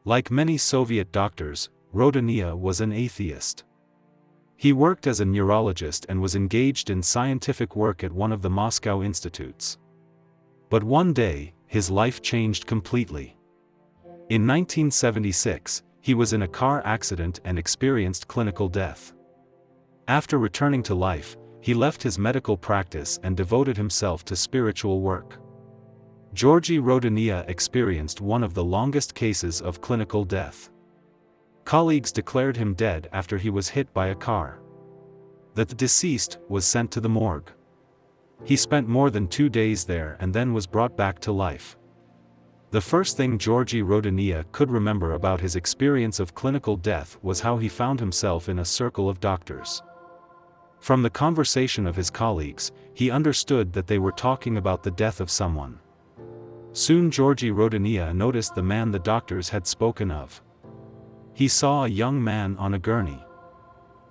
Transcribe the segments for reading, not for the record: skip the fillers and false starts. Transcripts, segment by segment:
Like many Soviet doctors, Rodonaia was an atheist. He worked as a neurologist and was engaged in scientific work at one of the Moscow institutes. But one day, his life changed completely. In 1976, he was in a car accident and experienced clinical death. After returning to life, he left his medical practice and devoted himself to spiritual work. Georgy Rodonaia experienced one of the longest cases of clinical death. Colleagues declared him dead after he was hit by a car. The deceased was sent to the morgue. He spent more than 2 days there and then was brought back to life. The first thing Georgy Rodonaia could remember about his experience of clinical death was how he found himself in a circle of doctors. From the conversation of his colleagues, he understood that they were talking about the death of someone. Soon Georgy Rodonaia noticed the man the doctors had spoken of. He saw a young man on a gurney.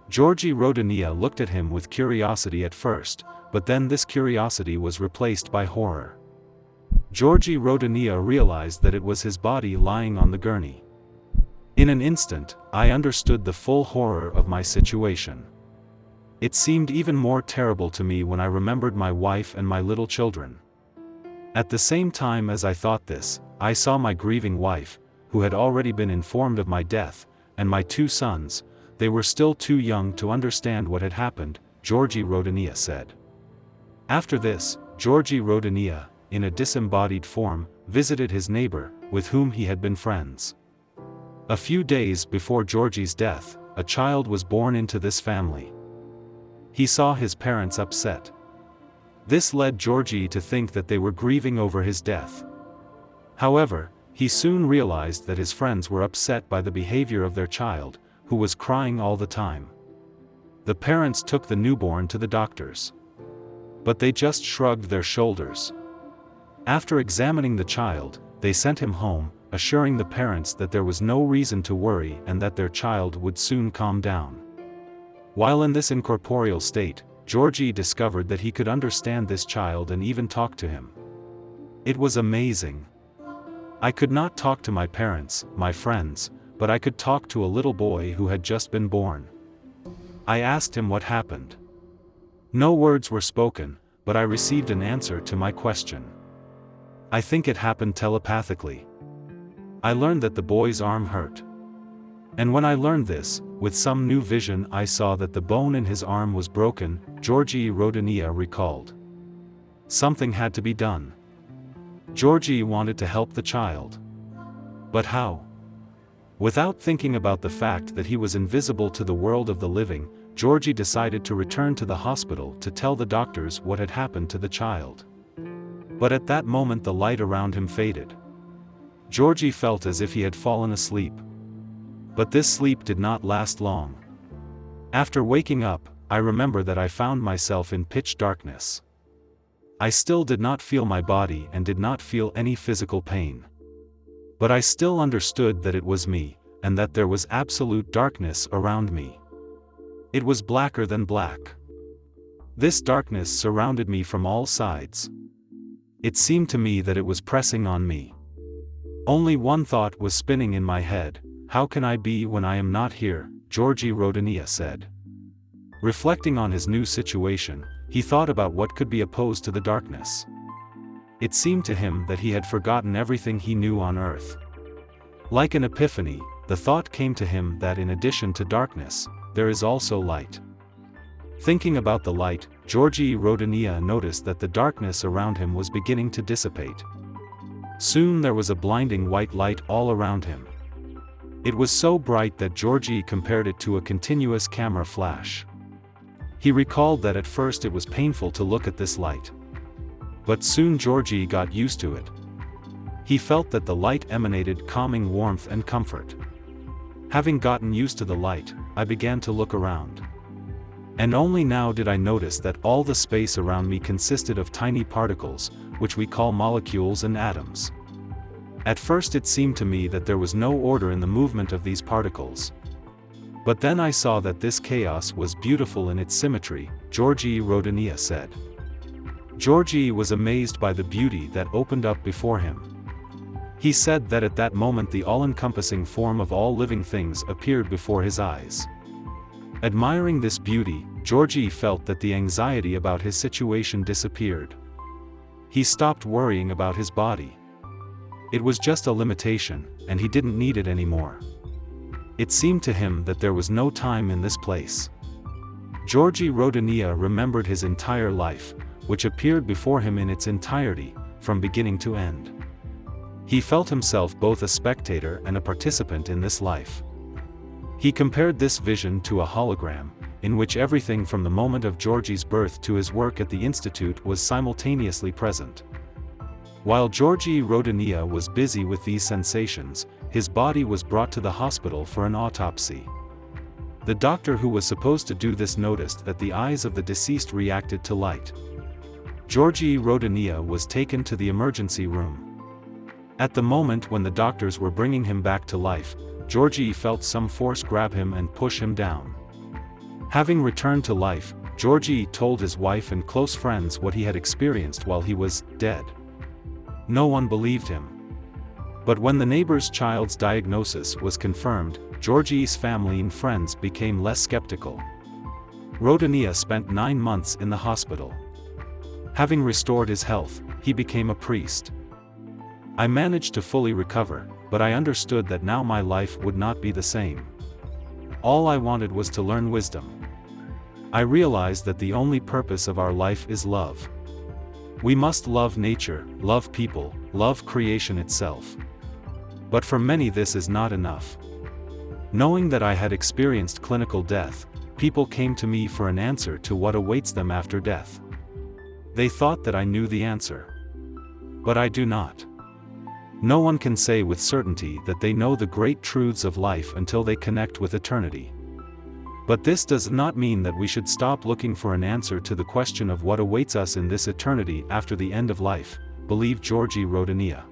Georgy Rodonaia looked at him with curiosity at first, but then this curiosity was replaced by horror. Georgy Rodonaia realized that it was his body lying on the gurney. In an instant, I understood the full horror of my situation. It seemed even more terrible to me when I remembered my wife and my little children. At the same time as I thought this, I saw my grieving wife, who had already been informed of my death, and my 2 sons. They were still too young to understand what had happened, Georgy Rodonaia said. After this, Georgy Rodonaia, in a disembodied form, visited his neighbor, with whom he had been friends. A few days before Georgy's death, a child was born into this family. He saw his parents upset. This led Georgy to think that they were grieving over his death. However, he soon realized that his friends were upset by the behavior of their child, who was crying all the time. The parents took the newborn to the doctors. But they just shrugged their shoulders. After examining the child, they sent him home, assuring the parents that there was no reason to worry and that their child would soon calm down. While in this incorporeal state, Georgy discovered that he could understand this child and even talk to him. It was amazing. I could not talk to my parents, my friends, but I could talk to a little boy who had just been born. I asked him what happened. No words were spoken, but I received an answer to my question. I think it happened telepathically. I learned that the boy's arm hurt. And when I learned this, with some new vision I saw that the bone in his arm was broken, Georgy Rodonaia recalled. Something had to be done. Georgy wanted to help the child. But how? Without thinking about the fact that he was invisible to the world of the living, Georgy decided to return to the hospital to tell the doctors what had happened to the child. But at that moment the light around him faded. Georgy felt as if he had fallen asleep. But this sleep did not last long. After waking up, I remember that I found myself in pitch darkness. I still did not feel my body and did not feel any physical pain. But I still understood that it was me, and that there was absolute darkness around me. It was blacker than black. This darkness surrounded me from all sides. It seemed to me that it was pressing on me. Only one thought was spinning in my head: how can I be when I am not here? Georgy Rodonaia said. Reflecting on his new situation, he thought about what could be opposed to the darkness. It seemed to him that he had forgotten everything he knew on earth. Like an epiphany, the thought came to him that in addition to darkness, there is also light. Thinking about the light, Georgy Rodonaia noticed that the darkness around him was beginning to dissipate. Soon there was a blinding white light all around him. It was so bright that Georgy compared it to a continuous camera flash. He recalled that at first it was painful to look at this light. But soon Georgy got used to it. He felt that the light emanated calming warmth and comfort. Having gotten used to the light, I began to look around. And only now did I notice that all the space around me consisted of tiny particles, which we call molecules and atoms. At first it seemed to me that there was no order in the movement of these particles. But then I saw that this chaos was beautiful in its symmetry, Georgy Rodonaia said. Georgy was amazed by the beauty that opened up before him. He said that at that moment the all-encompassing form of all living things appeared before his eyes. Admiring this beauty, Georgy felt that the anxiety about his situation disappeared. He stopped worrying about his body. It was just a limitation, and he didn't need it anymore. It seemed to him that there was no time in this place. Georgy Rodonaia remembered his entire life, which appeared before him in its entirety, from beginning to end. He felt himself both a spectator and a participant in this life. He compared this vision to a hologram, in which everything from the moment of Georgy's birth to his work at the institute was simultaneously present. While Georgy Rodonaia was busy with these sensations, his body was brought to the hospital for an autopsy. The doctor who was supposed to do this noticed that the eyes of the deceased reacted to light. Georgy Rodonaia was taken to the emergency room. At the moment when the doctors were bringing him back to life, Georgy felt some force grab him and push him down. Having returned to life, Georgy told his wife and close friends what he had experienced while he was dead. No one believed him. But when the neighbor's child's diagnosis was confirmed, Georgy's family and friends became less skeptical. Rodonaia spent 9 months in the hospital. Having restored his health, he became a priest. I managed to fully recover, but I understood that now my life would not be the same. All I wanted was to learn wisdom. I realized that the only purpose of our life is love. We must love nature, love people, love creation itself. But for many this is not enough. Knowing that I had experienced clinical death, people came to me for an answer to what awaits them after death. They thought that I knew the answer. But I do not. No one can say with certainty that they know the great truths of life until they connect with eternity. But this does not mean that we should stop looking for an answer to the question of what awaits us in this eternity after the end of life, believed Georgy Rodonaia.